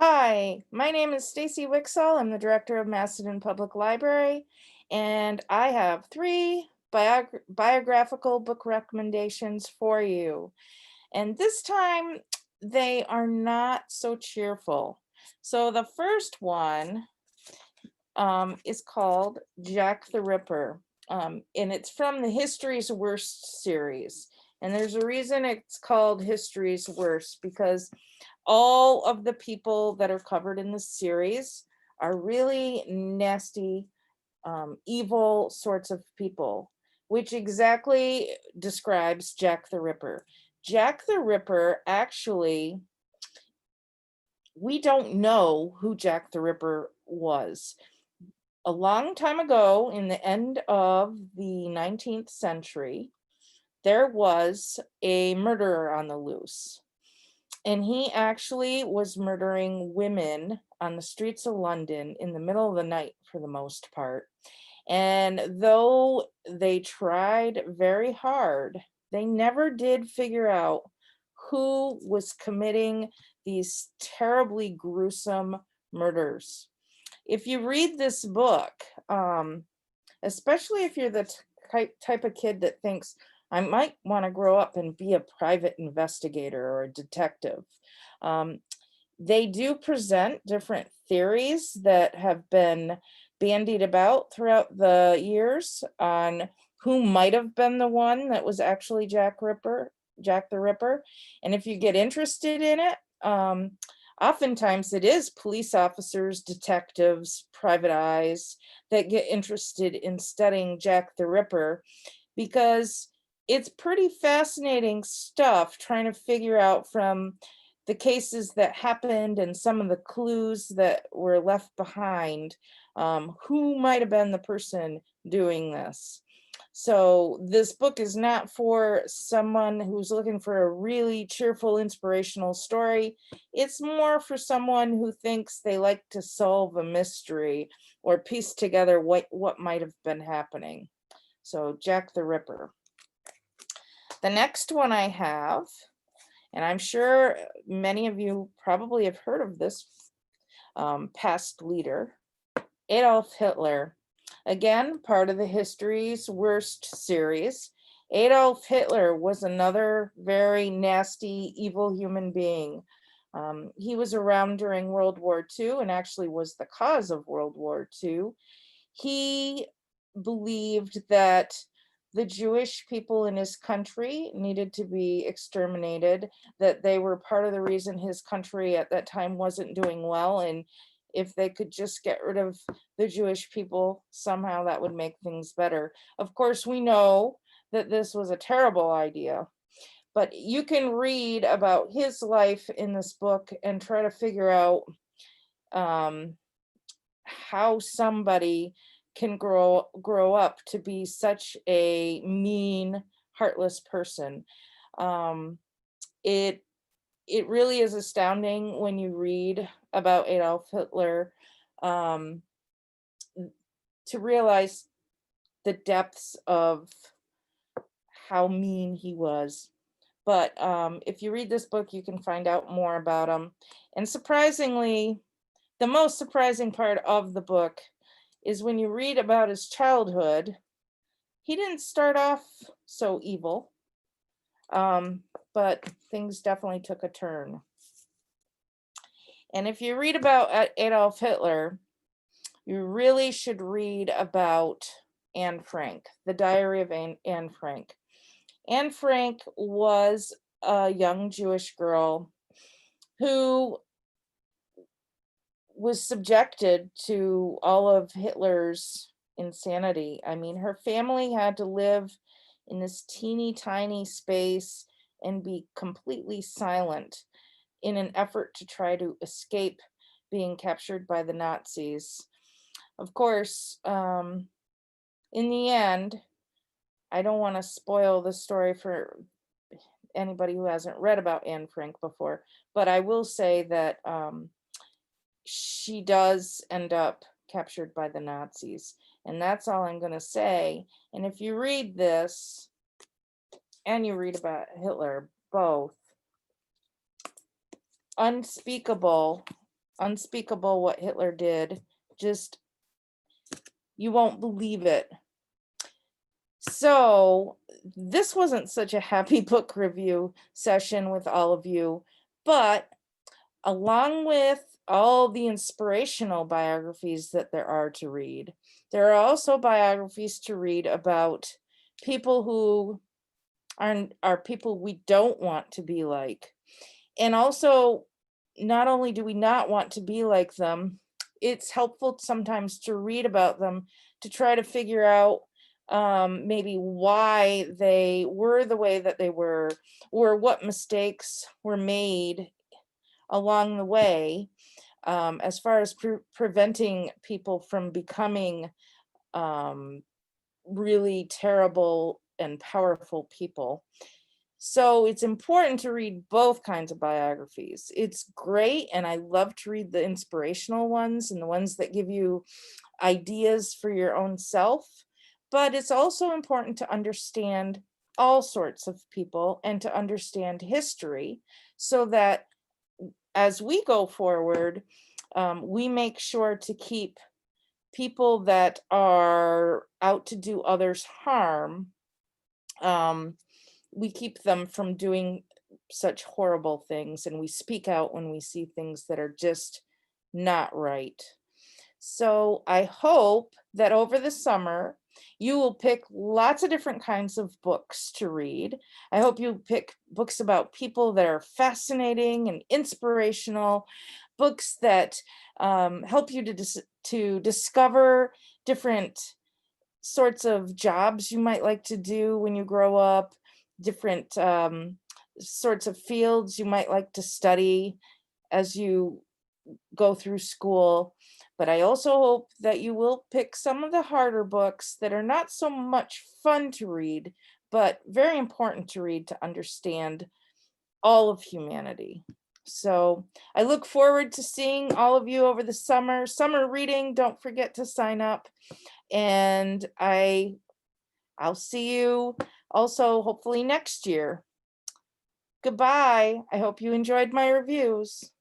Hi, my name is Stacey Wixall. I'm the director of Macedon Public Library, and I have three biographical book recommendations for you. And this time, they are not so cheerful. So the first one is called Jack the Ripper, and it's from the History's Worst series. And there's a reason it's called History's Worst because all of the people that are covered in the series are really nasty, evil sorts of people, which exactly describes Jack the Ripper. Jack the Ripper actually, we don't know who Jack the Ripper was. A long time ago, in the end of the 19th century, there was a murderer on the loose. And he actually was murdering women on the streets of London in the middle of the night for the most part. And though they tried very hard, they never did figure out who was committing these terribly gruesome murders. If you read this book, especially if you're the type of kid that thinks, I might want to grow up and be a private investigator or a detective. Um, they do present different theories that have been bandied about throughout the years on who might have been the one that was actually Jack the Ripper. And if you get interested in it, oftentimes it is police officers, detectives, private eyes that get interested in studying Jack the Ripper because it's pretty fascinating stuff trying to figure out from the cases that happened and some of the clues that were left behind, who might have been the person doing this. So this book is not for someone who's looking for a really cheerful, inspirational story. It's more for someone who thinks they like to solve a mystery or piece together what might have been happening. So Jack the Ripper. The next one I have, and I'm sure many of you probably have heard of this past leader, Adolf Hitler. Again, part of the History's Worst series. Adolf Hitler was another very nasty, evil human being. He was around during World War II and actually was the cause of World War II. He believed that the Jewish people in his country needed to be exterminated, that they were part of the reason his country at that time wasn't doing well. And if they could just get rid of the Jewish people, somehow that would make things better. Of course, we know that this was a terrible idea, but you can read about his life in this book and try to figure out um, how somebody can grow up to be such a mean, heartless person. Um, it it really is astounding when you read about Adolf Hitler, um, to realize the depths of how mean he was. But if you read this book, you can find out more about him. And surprisingly, the most surprising part of the book is when you read about his childhood, he didn't start off so evil, but things definitely took a turn. And if you read about Adolf Hitler, you really should read about Anne Frank, the Diary of Anne Frank. Anne Frank was a young Jewish girl who was subjected to all of Hitler's insanity. I mean, her family had to live in this teeny tiny space and be completely silent in an effort to try to escape being captured by the Nazis. Of course, in the end, I don't want to spoil the story for anybody who hasn't read about Anne Frank before, but I will say that she does end up captured by the Nazis. And that's all I'm going to say. And if you read this and you read about Hitler, both, unspeakable unspeakable what Hitler did. Just, you won't believe it. So, this wasn't such a happy book review session with all of you, but along with all the inspirational biographies that there are to read, there are also biographies to read about people who are people we don't want to be like. And also, not only do we not want to be like them, it's helpful sometimes to read about them to try to figure out maybe why they were the way that they were, or what mistakes were made along the way, as far as preventing people from becoming um, really terrible and powerful people. So it's important to read both kinds of biographies. It's great, and I love to read the inspirational ones and the ones that give you ideas for your own self. But it's also important to understand all sorts of people and to understand history so that as we go forward, we make sure to keep people that are out to do others harm, um, we keep them from doing such horrible things, and we speak out when we see things that are just not right. So I hope that over the summer, you will pick lots of different kinds of books to read. I hope you pick books about people that are fascinating and inspirational, books that help you to discover different sorts of jobs you might like to do when you grow up, different sorts of fields you might like to study as you go through school. But I also hope that you will pick some of the harder books that are not so much fun to read, but very important to read to understand all of humanity. So I look forward to seeing all of you over the summer. Summer reading, don't forget to sign up. And I'll see you also hopefully next year. Goodbye. I hope you enjoyed my reviews.